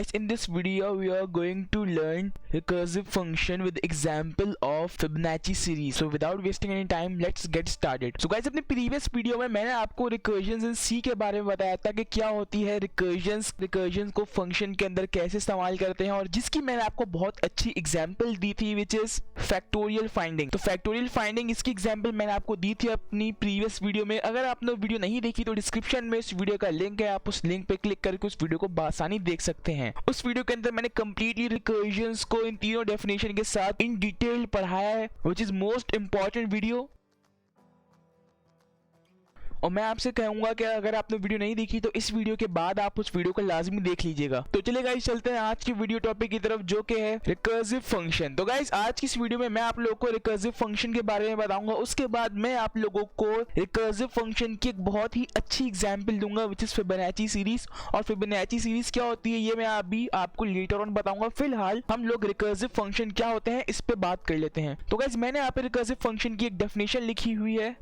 Guys, in this video we are going to learn recursive function with example of Fibonacci series. So without wasting any time, let's get started. So guys, अपने previous video में मैंने आपको recursions in C के बारे में बताया था कि क्या होती है recursions को function के अंदर कैसे इस्तेमाल करते हैं, और जिसकी मैंने आपको बहुत अच्छी example दी थी which is factorial finding. तो factorial finding इसकी example मैंने आपको दी थी अपनी previous video में. अगर आपने वीडियो नहीं देखी तो डिस्क्रिप्शन में इस वीडियो का लिंक है, आप उस लिंक पे क्लिक करके उस वीडियो को आसानी देख सकते हैं. उस वीडियो के अंदर मैंने कंप्लीटली रिकर्जन्स को इन तीनों डेफिनेशन के साथ इन डिटेल पढ़ाया है, which is most important video. और मैं आपसे कहूंगा कि अगर आपने वीडियो नहीं देखी तो इस वीडियो के बाद आप उस वीडियो को लाजमी देख लीजिएगा. तो चलिए गाइस, चलते हैं आज की वीडियो टॉपिक की तरफ, जो कि है रिकर्सिव फंक्शन. तो गाइस, आज की इस वीडियो में मैं आप लोगों को रिकर्सिव फंक्शन के बारे में बताऊंगा. उसके बाद मैं आप लोगों को रिकर्सिव फंक्शन की एक बहुत ही अच्छी एग्जाम्पल दूंगा विच इज फिबोनाची सीरीज. और फिबोनाची सीरीज क्या होती है ये मैं अभी आपको लेटर ऑन बताऊंगा. फिलहाल हम लोग रिकर्सिव फंक्शन क्या होते हैं इस पे बात कर लेते हैं. तो गाइस, मैंने यहाँ पे रिकर्सिव फंक्शन की एक डेफिनेशन लिखी हुई है.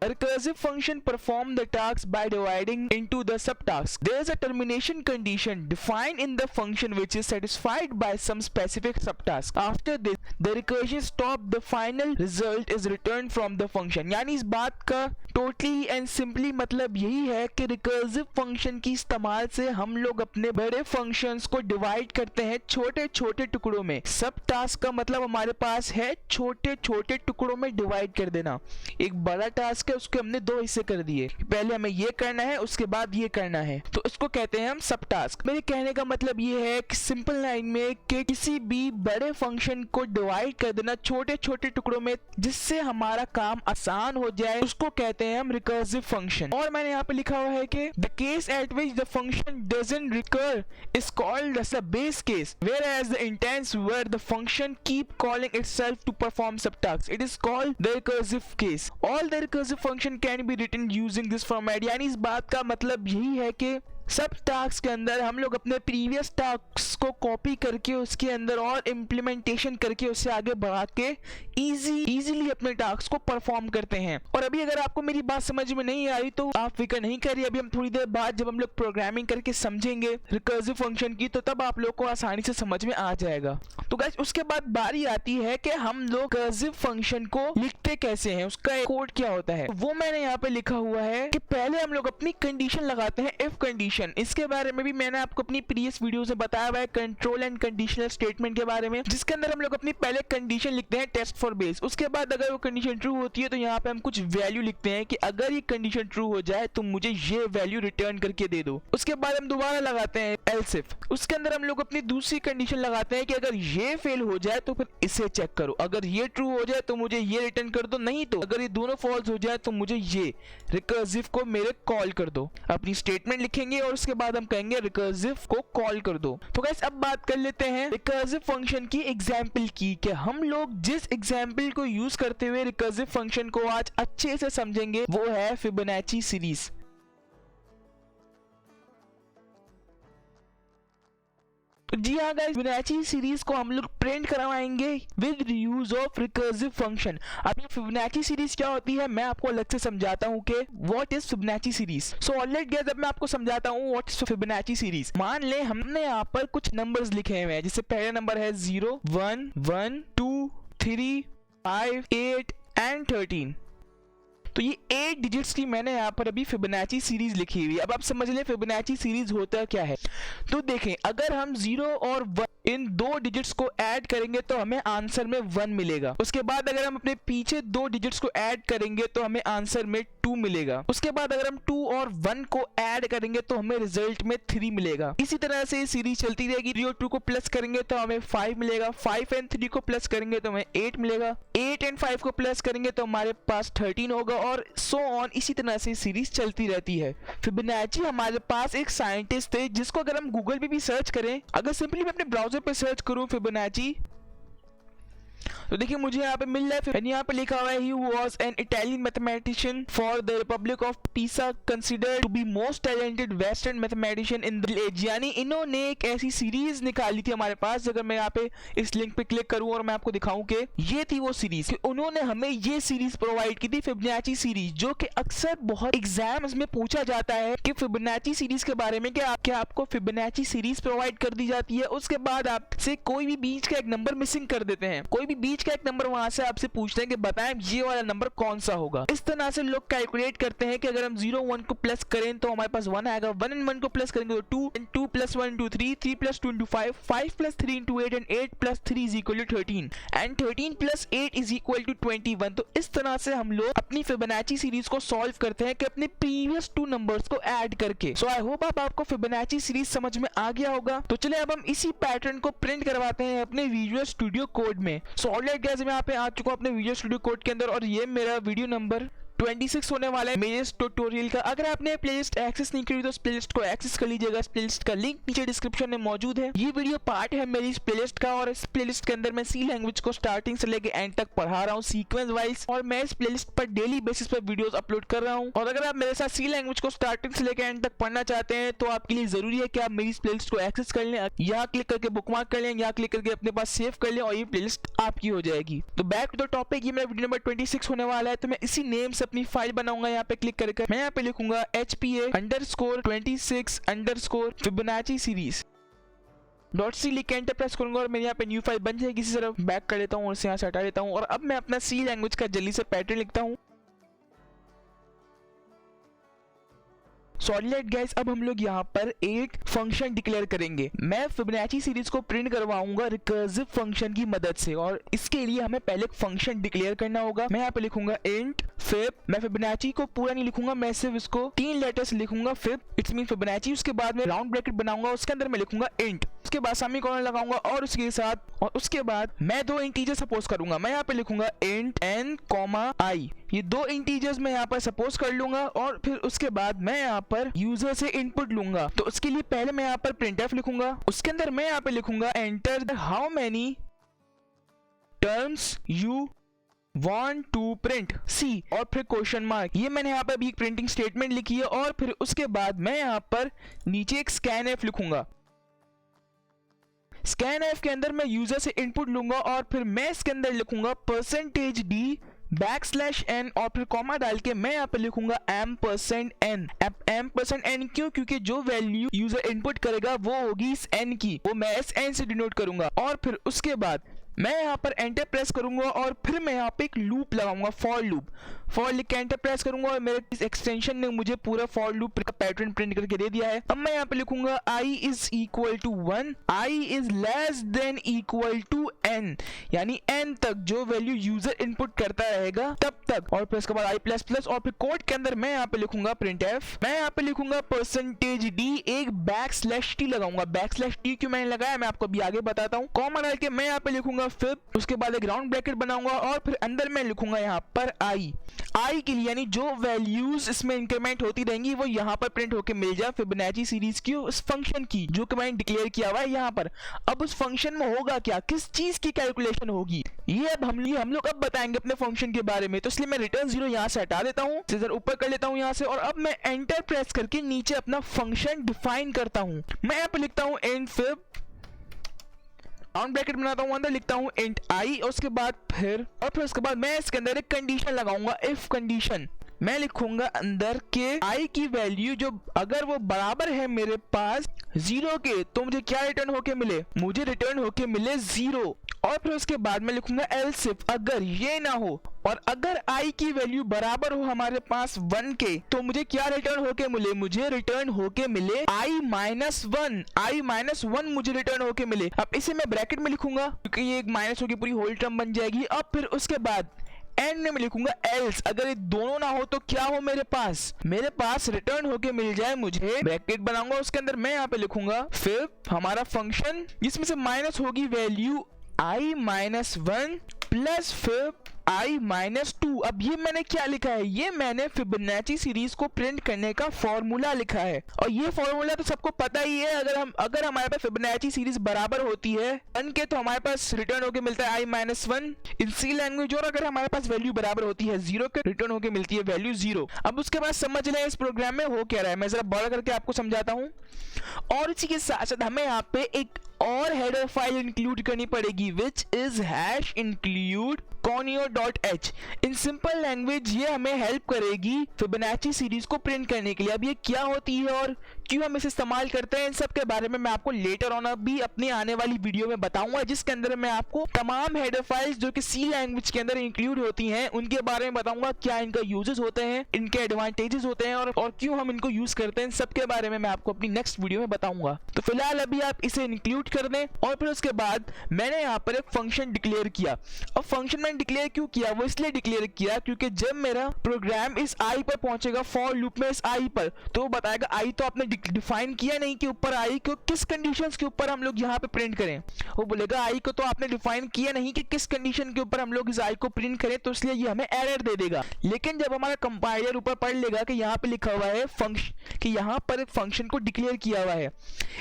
A recursive function performs the task by dividing into the subtasks. There is a termination condition defined in the function which is satisfied by some specific subtask. After this, the recursion stops. The final result is returned from the function. यानी इस बात का totally and simply मतलब यही है कि recursive function की इस्तेमाल से हम लोग अपने बड़े फंक्शंस को डिवाइड करते हैं छोटे छोटे टुकड़ों में. सब टास्क का मतलब हमारे पास है छोटे छोटे टुकड़ों में डिवाइड कर देना. एक बड़ा टास्क है, उसके हमने दो हिस्से कर दिए, पहले हमें ये करना है उसके बाद ये करना है, तो इसको कहते हैं हम सब टास्क. मेरे कहने का मतलब ये है कि सिंपल लाइन में कि किसी भी बड़े फंक्शन को डिवाइड कर देना छोटे छोटे टुकड़ों में जिससे हमारा काम आसान हो जाए, उसको कहते हैं हम रिकर्सिव फंक्शन. और मैंने यहाँ पे लिखा हुआ है कि the case at which the function doesn't recur is called as the base case, whereas the instance where the function keep calling itself to perform subtasks, it is called the recursive case. All the recursive function can be written using this format. यानी इस बात का मतलब यही है कि सब task के अंदर हम लोग अपने प्रीवियस टास्क को कॉपी करके उसके अंदर और इम्प्लीमेंटेशन करके उससे आगे बढ़ा के इजीली अपने टास्क को परफॉर्म करते हैं. और अभी अगर आपको मेरी बात समझ में नहीं आई तो आप फिक्र नहीं करिए, अभी हम थोड़ी देर बाद जब हम लोग प्रोग्रामिंग करके समझेंगे रिकर्सिव फंक्शन की तो तब आप लोग को आसानी से समझ में आ जाएगा. तो गाइस, उसके बाद बारी आती है कि हम लोग रिकर्सिव फंक्शन को लिखते कैसे हैं, उसका कोड क्या होता है. वो मैंने यहाँ पे लिखा हुआ है कि पहले हम लोग अपनी कंडीशन लगाते हैं, इफ कंडीशन. इसके बारे में भी मैंने आपको अपनी प्रीवियस वीडियो से बताया हुआ है, कंट्रोल एंड कंडीशनल स्टेटमेंट के बारे में, जिसके अंदर हम लोग अपनी पहले कंडीशन लिखते हैं टेस्ट फॉर बेस. उसके बाद अगर वो कंडीशन ट्रू होती है तो यहाँ पे हम कुछ वैल्यू लिखते हैं कि अगर ये कंडीशन ट्रू हो जाए तो मुझे ये वैल्यू रिटर्न करके दे दो. उसके बाद हम दोबारा लगाते हैं एल्स इफ. उसके अंदर हम लोग अपनी दूसरी कंडीशन लगाते हैं कि अगर ये फेल हो जाए तो फिर इसे चेक करो, अगर ये ट्रू हो जाए तो मुझे ये रिटर्न कर दो, नहीं तो अगर ये दोनों फॉल्स हो जाए तो मुझे ये रिकर्सिव को मेरे कॉल कर दो. अपनी स्टेटमेंट लिखेंगे और उसके बाद हम कहेंगे रिकर्सिव को कॉल कर दो. तो गाइस, अब बात कर लेते हैं रिकर्सिव फंक्शन की एग्जांपल की, कि हम लोग जिस एग्जांपल को यूज करते हुए रिकर्सिव फंक्शन को आज अच्छे से समझेंगे वो है फिबोनाची सीरीज. जी हाँ गाइस, फिबोनाची सीरीज को हम लोग प्रिंट करवाएंगे with use of recursive function. अब ये फिबोनाची सीरीज क्या होती है मैं आपको अलग से समझाता हूँ कि what is Fibonacci series. So alright guys, अब मैं आपको समझाता हूँ व्हाट इज फिबोनाची सीरीज. मान ले हमने यहाँ पर कुछ नंबर्स लिखे हुए हैं, जिससे पहला नंबर है 0, 1, 1, 2, 3, 5, 8 एंड 13. तो ये 8 डिजिट्स की मैंने यहाँ पर अभी फिबोनाची सीरीज लिखी हुई है. अब आप समझ लें फिबोनाची सीरीज होता क्या है. तो देखें, अगर हम 0 और 1 इन दो डिजिट्स को ऐड करेंगे तो हमें आंसर में 1 मिलेगा. उसके बाद अगर हम अपने पीछे दो डिजिट्स को ऐड करेंगे तो हमें आंसर में 2 मिलेगा. उसके बाद अगर हम 2 और 1 को ऐड करेंगे तो हमें रिजल्ट में 3 मिलेगा. इसी तरह से सीरीज चलती रहेगी. 3 और 2 को प्लस करेंगे तो हमें 5 मिलेगा. 5 एंड 3 को प्लस करेंगे तो हमें 8 मिलेगा. 8 एंड 5 को प्लस करेंगे तो हमारे पास 13 होगा, और सो ऑन. इसी तरह से सीरीज चलती रहती है. फिबोनाची हमारे पास एक साइंटिस्ट थे जिसको अगर हम गूगल पे भी सर्च करें, अगर सिंपली मैं अपने ब्राउजर पे सर्च करूं फिबोनाची, तो देखिए मुझे यहाँ पे मिल रहा है, यहाँ पे लिखा हुआ है he was an Italian mathematician for the republic of Pisa considered to be most talented western mathematician in the age. यानी इन्होंने एक ऐसी सीरीज निकाली थी हमारे पास। अगर मैं यहाँ पे इस लिंक पे क्लिक करूँ और मैं आपको दिखाऊं कि ये थी वो सीरीज, उन्होंने हमें ये सीरीज प्रोवाइड की थी, फिबोनाची सीरीज, जो कि अक्सर बहुत एग्जाम्स में पूछा जाता है कि फिबोनाची सीरीज के बारे में क्या आपको फिबोनाची सीरीज प्रोवाइड कर दी जाती है, उसके बाद आपसे कोई भी बीच का एक नंबर मिसिंग कर देते हैं, कोई भी बीच का एक नंबर वहां से आपसे पूछते हैं कि बताएं ये वाला नंबर कौन सा होगा। इस तरह से लोग कैलकुलेट करते हैं कि अगर हम 0 1 को प्लस करें तो हमारे पास 1 आएगा, 1 and 1 को प्लस करेंगे तो 2, 2 plus 1 into 3, 3 plus 2 into 5, 5 plus 3 into 8 and 8 plus 3 is equal to 13 and 13 plus 8 is equal to 21। तो इस तरह से हम लोग अपनी फिबोनाची सीरीज को सॉल्व करते हैं कि अपने प्रीवियस 2 नंबर्स को ऐड करके। सो आई होप आपको फिबोनाची सीरीज समझ में आ गया होगा। तो चलिए अब हम इसी पैटर्न को प्रिंट करवाते हैं अपने विजुअल स्टूडियो कोड में। सो ऑलरेडी गाइस मैं यहाँ पे आ चुका हूँ अपने विजुअल स्टूडियो कोड के अंदर और ये मेरा वीडियो नंबर 26 होने वाला है मेरे इस ट्यूटोरियल का। अगर आपने प्लेलिस्ट एक्सेस नहीं करी तो इस प्लेलिस्ट को एक्सेस कर लीजिएगा। इस प्लेलिस्ट का लिंक नीचे डिस्क्रिप्शन में मौजूद है। ये वीडियो पार्ट है मेरी इस प्लेलिस्ट का और इस प्लेलिस्ट के अंदर मैं सी लैंग्वेज को स्टार्टिंग से लेके एंड तक पढ़ा रहा हूँ सीक्वेंस वाइज, और मैं इस प्लेलिस्ट पर डेली बेसिस पर वीडियोस अपलोड कर रहा हूँ। और अगर आप मेरे साथ सी लैंग्वेज को स्टार्टिंग से लेकर एंड तक पढ़ना चाहते हैं तो आपके लिए जरूरी है कि आप मेरी इस प्लेलिस्ट को एक्सेस कर लें, यहाँ क्लिक करके बुकमार्क कर लें, यहाँ क्लिक करके अपने पास सेव कर लें और ये प्लेलिस्ट आपकी हो जाएगी। तो बैक टू द टॉपिक, ये मेरा वीडियो नंबर 26 होने वाला है। तो मैं इसी नेम से अपनी फाइल बनाऊंगा। यहाँ पे क्लिक करके मैं यहाँ पे लिखूंगा HPA_26_ फिबोनाची सीरीज .c लिख के एंटर प्रेस करूंगा और मेरे यहाँ पे न्यू फाइल बन जाएगी। इसी तरह बैक कर लेता हूँ और इसे यहाँ से हटा लेता हूँ और अब मैं अपना सी लैंग्वेज का जल्दी से पैटर्न लिखता हूँ। सॉलिड गाइस, अब हम लोग यहाँ पर एक फंक्शन डिक्लेयर करेंगे। मैं फिबोनाची सीरीज को प्रिंट करवाऊंगा रिकर्सिव फंक्शन की मदद से, और इसके लिए हमें पहले एक फंक्शन डिक्लेयर करना होगा। मैं यहाँ पे लिखूंगा इंट फिब। मैं फिबोनाची को पूरा नहीं लिखूंगा, मैं सिर्फ इसको 3 लेटर्स लिखूंगा, फिब इट्स मीन फिबोनाची। उसके बाद मैं राउंड ब्रैकेट बनाऊंगा, उसके अंदर मैं लिखूंगा इंट, उसके बाद सेमीकोलन लगाऊंगा और उसके बाद मैं 2 इंटीजर सपोज करूंगा। मैं यहाँ पे लिखूंगा इंट n, i। ये 2 इंटीजर्स मैं यहाँ पर सपोज कर लूंगा और फिर उसके बाद मैं यहाँ पर यूजर से इनपुट लूंगा। तो उसके लिए पहले मैं यहाँ पर printf लिखूंगा, उसके अंदर मैं यहाँ पे लिखूंगा enter how many terms you want to print C और फिर क्वेश्चन मार्क। ये मैंने यहाँ पर अभी एक प्रिंटिंग स्टेटमेंट लिखी है और फिर उसके बाद मैं यहाँ पर नीचे एक scanf लिखूंगा। scanf के अंदर मैं यूजर से इनपुट लूंगा और फिर मैं इसके अंदर लिखूंगा %d \n और फिर कॉमा डाल के मैं यहाँ पे लिखूंगा $n। $n क्यों? क्योंकि जो वैल्यू यूजर इनपुट करेगा वो होगी इस n की, वो मैं इस n से डिनोट करूंगा। और फिर उसके बाद मैं यहाँ पर एंटर प्रेस करूंगा और फिर मैं यहाँ पे एक लूप लगाऊंगा, फॉर लूप। फॉर लिख के एंटर प्रेस करूंगा और मेरे इस एक्सटेंशन ने मुझे पूरा फॉर लूप का पैटर्न प्रिंट करके दे दिया है। अब मैं यहाँ पे लिखूंगा i is equal to 1, i is less than equal to n, यानी n तक जो वैल्यू यूजर इनपुट करता रहेगा तब तक, और फिर उसके बाद i++ और फिर कोड के अंदर मैं यहाँ पे लिखूंगा printf। मैं यहाँ पे लिखूंगा %d, एक \t लगाऊंगा। \t क्यों मैंने लगाया मैं आपको अभी आगे बताता हूँ। कॉमा डाल के मैं यहाँ पे लिखूंगा फिब, उसके बाद एक राउंड ब्रैकेट बनाऊंगा और फिर अंदर मैं लिखूंगा यहाँ पर i के लिए, यानी जो वैल्यूज इसमें इंक्रीमेंट होती रहेंगी वो यहाँ पर प्रिंट होके मिल जाए फिबोनाची सीरीज की उस फंक्शन की जो कि मैंने डिक्लेयर किया हुआ है यहाँ पर। अब उस फंक्शन में होगा क्या, किस चीज की कैलकुलेशन होगी, ये अब हम लोग अब बताएंगे अपने फंक्शन के बारे में। तो इसलिए मैं रिटर्न 0 यहाँ से हटा देता हूँ, सीजर ऊपर कर लेता हूँ यहाँ से, और अब मैं एंटर प्रेस करके नीचे अपना फंक्शन डिफाइन करता हूँ। मैं यहाँ पे लिखता हूँ int fib, राउंड ब्रैकेट बनाता हूँ, अंदर लिखता हूँ int i, और उसके बाद फिर उसके बाद मैं इसके अंदर एक कंडीशन लगाऊंगा, इफ कंडीशन। मैं लिखूंगा अंदर के i की वैल्यू जो अगर वो बराबर है मेरे पास 0 के तो मुझे क्या रिटर्न होके मिले, मुझे रिटर्न होके मिले 0। और फिर उसके बाद मैं लिखूंगा else if, अगर ये ना हो और अगर i की वैल्यू बराबर हो हमारे पास 1 के तो मुझे क्या रिटर्न होके मिले, मुझे रिटर्न होके मिले i-1 मुझे रिटर्न होके मिले। अब इसे मैं ब्रैकेट में लिखूंगा क्योंकि ये एक माइनस होगी, पूरी होल टर्म बन जाएगी। अब फिर उसके बाद एंड में लिखूंगा else, अगर ये दोनों ना हो तो क्या हो मेरे पास रिटर्न होके मिल जाए मुझे। ब्रैकेट बनाऊंगा, उसके अंदर मैं यहाँ पे लिखूंगा फिर हमारा फंक्शन जिसमें से माइनस होगी वैल्यू i-1 प्लस फिर i-2। अब ये मैंने क्या लिखा है, ये मैंने फिबोनाची सीरीज को प्रिंट करने का फॉर्मूला लिखा है। और ये फॉर्मूला तो सबको पता ही है, अगर हमारे पास फिबोनाची सीरीज बराबर होती है 1 के तो हमारे पास रिटर्न होके मिलता है i-1 इन सी लैंग्वेज, और अगर हमारे पास वैल्यू बराबर होती है 0 के रिटर्न होके मिलती है वैल्यू 0। अब उसके बाद समझ लें इस प्रोग्राम में हो क्या रहा है, मैं जरा बड़ा करके आपको समझाता हूँ। और इसी के साथ साथ हमें यहाँ पे एक और हेडर फाइल इंक्लूड करनी पड़ेगी which is #include conio.h। In simple language ये हमें हेल्प करेगी फिबोनाची सीरीज को प्रिंट करने के लिए। अब ये क्या होती है और क्यों हम इसे इस्तेमाल करते हैं, इन सब के बारे में मैं आपको लेटर ऑन अभी अपनी आने वाली वीडियो में बताऊंगा, जिसके अंदर मैं आपको तमाम हेडर फाइल्स जो कि सी लैंग्वेज के अंदर इंक्लूड होती हैं उनके बारे में बताऊंगा, क्या इनका यूजेस होते हैं, इनके एडवांटेजेस होते हैं और क्यों हम इनको यूज करते हैं, इन सब के बारे में मैं आपको अपनी नेक्स्ट वीडियो में बताऊंगा। तो फिलहाल अभी आप इसे इंक्लूड कर दें। और फिर उसके बाद मैंने यहाँ पर एक फंक्शन डिक्लेयर किया। अब फंक्शन मैंने डिक्लेयर क्यों किया, वो इसलिए डिक्लेयर किया क्योंकि जब मेरा प्रोग्राम इस आई पर पहुंचेगा, फॉर लूप में इस आई पर, तो वो बताएगा आई तो आपने डिफाइन किया नहीं कि ऊपर आई को किस कंडीशंस के ऊपर हम लोग यहाँ पे प्रिंट करें। वो बोलेगा आई को तो आपने डिफाइन किया नहीं कि किस कंडीशन के ऊपर हम लोग इस आई को प्रिंट करें, तो इसलिए ये हमें एरर दे देगा। लेकिन जब हमारा कंपाइलर ऊपर पढ़ लेगा कि यहाँ पे लिखा हुआ है फंक्शन, कि यहाँ पर एक फंक्शन को डिक्लेयर किया हुआ है,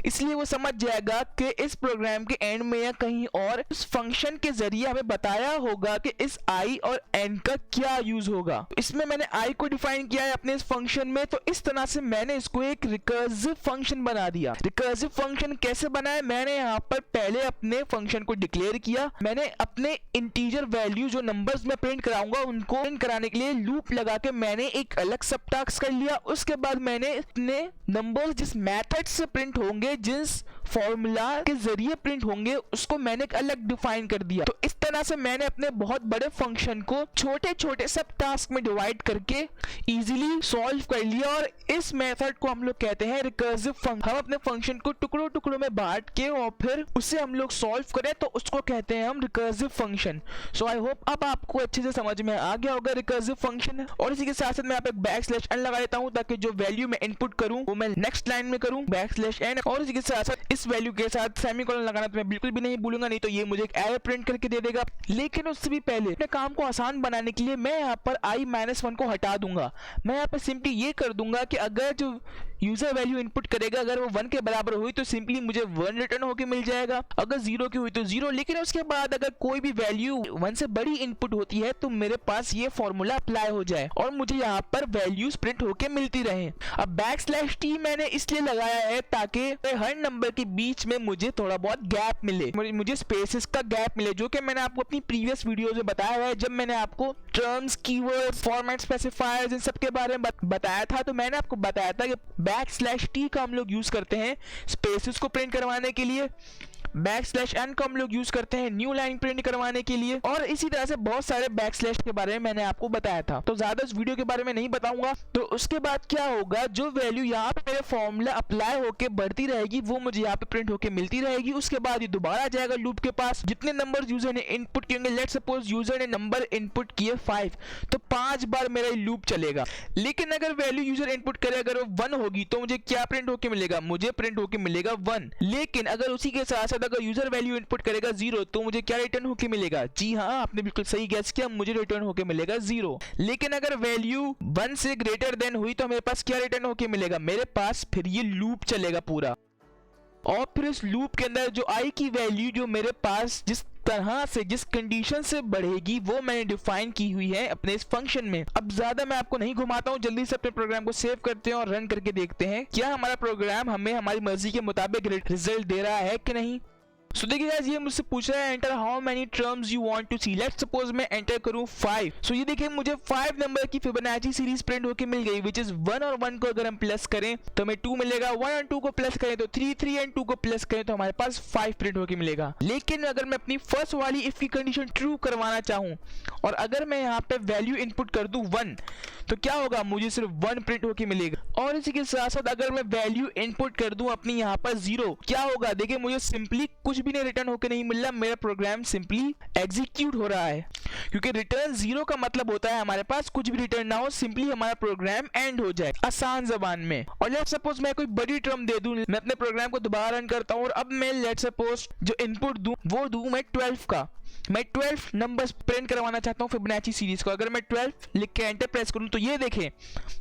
इसलिए वो समझ जाएगा कि इस प्रोग्राम के एंड में या कहीं और इस फंक्शन के जरिए हमें बताया होगा कि इस आई और एन का क्या यूज होगा। इसमें मैंने आई को डिफाइन किया है अपने इस फंक्शन में, तो इस तरह से मैंने इसको एक रिकर्सिव फंक्शन बना दिया। रिकर्सिव फंक्शन कैसे बनाया, मैंने यहाँ पर पहले अपने फंक्शन को डिक्लेयर किया, मैंने अपने इंटीजर वैल्यू जो नंबर्स में प्रिंट कराऊंगा उनको प्रिंट कराने के लिए लूप लगा के मैंने एक अलग सब टास्क कर लिया। उसके बाद मैंने अपने नंबर्स जिस मेथड से प्रिंट होंगे, जिस फॉर्मूला के जरिए प्रिंट होंगे, उसको मैंने एक अलग डिफाइन कर दिया। तो इस तरह से मैंने अपने बहुत बड़े फंक्शन को छोटे छोटे सब टास्क में डिवाइड करके इजीली सॉल्व कर लिया, और इस मेथड को हम लोग कहते हैं रिकर्सिव फंक्शन। हम अपने फंक्शन को टुकड़ों टुकड़ों में बांट के और फिर उसे हम लोग सॉल्व करें तो उसको कहते हैं हम recursive function. So I hope अब आपको अच्छे से समझ में आ गया होगा रिकर्सिव फंक्शन। और इसी के साथ साथ मैं यहाँ पे \n लगा देता हूँ ताकि जो वैल्यू मैं इनपुट करूँ वो मैं नेक्स्ट लाइन में करूँ \n। और इसी के साथ साथ इस वैल्यू के साथ सेमीकोलन लगाना तो मैं बिल्कुल भी नहीं भूलूंगा, नहीं तो ये मुझे एक एरर प्रिंट करके दे देगा। लेकिन उससे भी पहले अपने काम को आसान बनाने के लिए मैं यहाँ पर i-1 को हटा दूंगा। मैं यहाँ पर सिंपली ये कर दूंगा कि अगर जो यूजर वैल्यू इनपुट करेगा अगर वो 1 के बराबर हुई तो सिंपली मुझे 1 रिटर्न होके मिल जाएगा, अगर 0 की हुई तो 0। लेकिन उसके बाद अगर कोई भी वैल्यू 1 से बड़ी इनपुट होती है तो मेरे पास ये फॉर्मूला अप्लाई हो जाए और मुझे यहाँ पर वैल्यूज प्रिंट होके मिलती रहे। अब \t मैंने इसलिए लगाया है ताकि हर नंबर के बीच में मुझे थोड़ा बहुत गैप मिले, मुझे स्पेसेस का गैप मिले, जो कि मैंने आपको अपनी प्रीवियस वीडियो में बताया हुआ है। जब मैंने आपको टर्म्स, कीवर्ड्स, फॉर्मेट स्पेसिफायर्स इन सब के बारे में बताया था, तो मैंने आपको बताया था कि \t का हम लोग यूज करते हैं स्पेसेस को प्रिंट करवाने के लिए, \n को हम लोग यूज करते हैं न्यू लाइन प्रिंट करवाने के लिए, और इसी तरह से बहुत सारे \/ के बारे में मैंने आपको बताया था। तो ज्यादा इस वीडियो के बारे में नहीं बताऊंगा। तो उसके बाद क्या होगा, जो वैल्यू यहाँ पे मेरे फॉर्मूला अप्लाई होके बढ़ती रहेगी वो मुझे यहाँ पे प्रिंट होके मिलती रहेगी। उसके बाद ये दोबारा जाएगा लूप के पास, जितने नंबर यूजर ने इनपुट किए, लेट्स सपोज यूजर ने नंबर इनपुट किए 5, तो 5 बार मेरा लूप चलेगा। लेकिन अगर वैल्यू यूजर इनपुट करे अगर वो 1 होगी तो मुझे क्या प्रिंट होके मिलेगा, मुझे प्रिंट होके मिलेगा 1। लेकिन अगर उसी के साथ साथ अगर यूजर वैल्यू इनपुट करेगा 0 तो मुझे क्या रिटर्न होके मिलेगा, जी हाँ आपने बिल्कुल सही गैस किया, मुझे रिटर्न होके मिलेगा 0। लेकिन अगर वैल्यू 1 से ग्रेटर देन हुई तो मेरे पास क्या रिटर्न होके मिलेगा, मेरे पास फिर ये लूप चलेगा पूरा। और फिर इस लूप के अंदर जो आई की वैल्यू जो मेरे पास जिस तरह से जिस कंडीशन से बढ़ेगी वो मैंने डिफाइन की हुई है अपने इस फंक्शन में। अब ज्यादा मैं आपको नहीं घुमाता हूँ, जल्दी से अपने प्रोग्राम को सेव करते हैं और रन करके देखते हैं क्या हमारा प्रोग्राम हमें हमारी मर्जी के मुताबिक रिजल्ट दे रहा है कि नहीं। सो देखिए गाइस, ये मुझसे पूछ रहा है enter how many terms you want to see. Let's suppose मैं एंटर करूं 5। सो ये देखिए मुझे 5 नंबर की फिबोनाची सीरीज प्रिंट होके मिल गई, विच इज 1 और 1 को अगर हम प्लस करें तो हमें 2 मिलेगा, 1 और 2 को प्लस करें तो 3, 3 एंड 2 को प्लस करें तो हमारे पास 5 प्रिंट होके मिलेगा। लेकिन अगर मैं अपनी फर्स्ट वाली इफ की कंडीशन ट्रू करवाना चाहूं और अगर मैं यहाँ पे वैल्यू इनपुट कर दूं 1 तो क्या होगा, मुझे सिर्फ 1 प्रिंट होके मिलेगा। और इसी के साथ साथ अगर मैं वैल्यू इनपुट कर दूं अपनी यहाँ पर 0, क्या होगा, देखिए मुझे सिंपली कुछ भी नहीं रिटर्न होके नहीं मिल रहा, मेरा प्रोग्राम सिंपली एग्जीक्यूट हो रहा है। क्योंकि रिटर्न 0 का मतलब होता है हमारे पास कुछ भी रिटर्न ना हो, सिंपली हमारा प्रोग्राम एंड हो जाए आसान जबान में। और लेट्स सपोज मैं कोई बड़ी टर्म दे दूं, मैं अपने प्रोग्राम को दोबारा रन करता हूं और अब मैं लेट्स सपोज जो इनपुट दूं वो दूं मैं 12 का, मैं 12 नंबर्स प्रिंट करवाना चाहता हूं फिबोनाची सीरीज को। अगर मैं 12 लिख के एंटर प्रेस करूं तो ये देखें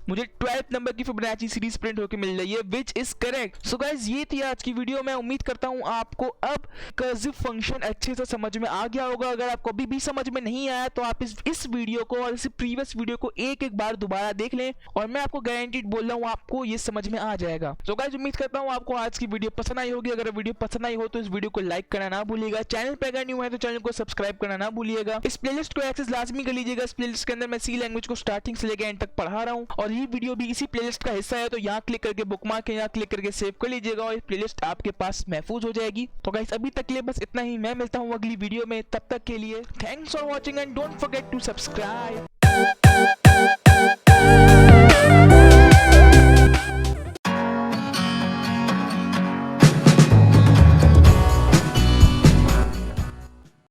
मुझे 12 नंबर की फिबोनाची सीरीज प्रिंट होकर मिल रही है, which is correct. So guys ये थी आज की वीडियो। मैं उम्मीद करता हूं आपको अब कर्सिव फंक्शन अच्छे से समझ में आ गया होगा। अगर आपको अभी भी समझ में नहीं आया तो आप इस वीडियो को और इस प्रीवियस वीडियो को एक बार दोबारा देख लें और मैं आपको गारंटीड बोल रहा हूं आपको ये समझ में आ जाएगा। सो गाइस उम्मीद करता हूं आपको आज की वीडियो पसंद आई होगी। अगर वीडियो पसंद आई हो तो इस वीडियो को लाइक करना ना भूलिएगा। चैनल पर अगर न्यू है तो चैनल को सब्सक्राइब करना ना भूलिएगा। इस प्लेलिस्ट को एक्सेस लाजमी कर लीजिएगा। इस प्लेलिस्ट के अंदर मैं सी लैंग्वेज को स्टार्टिंग से लेकर एंड तक पढ़ा रहा हूं और ये वीडियो भी इसी प्लेलिस्ट का हिस्सा है, तो यहाँ क्लिक करके बुकमार्क यहाँ क्लिक करके सेव कर लीजिएगा और ये प्लेलिस्ट आपके पास महफूज हो जाएगी। तो गाइस अभी तक के लिए बस इतना ही। मैं मिलता हूँ अगली वीडियो में, तब तक के लिए thanks for watching and don't forget to subscribe.